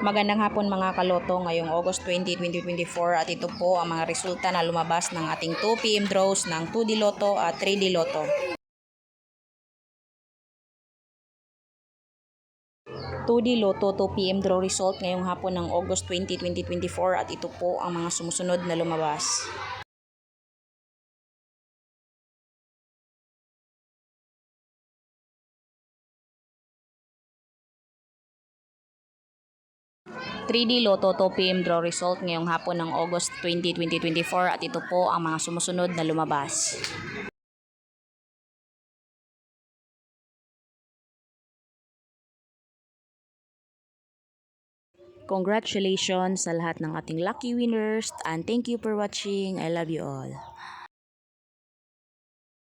Magandang hapon mga kaloto ngayong August 20, 2024 at ito po ang mga resulta na lumabas ng ating 2 PM draws ng 2D Lotto at 3D Lotto. 2D Lotto 2 PM draw result ngayong hapon ng August 20, 2024 at ito po ang mga sumusunod na lumabas. Three D Lotto 2 PM draw result ngayong hapon ng August 20, 2024 at ito po ang mga sumusunod na lumabas. Congratulations sa lahat ng ating lucky winners and thank you for watching. I love you all.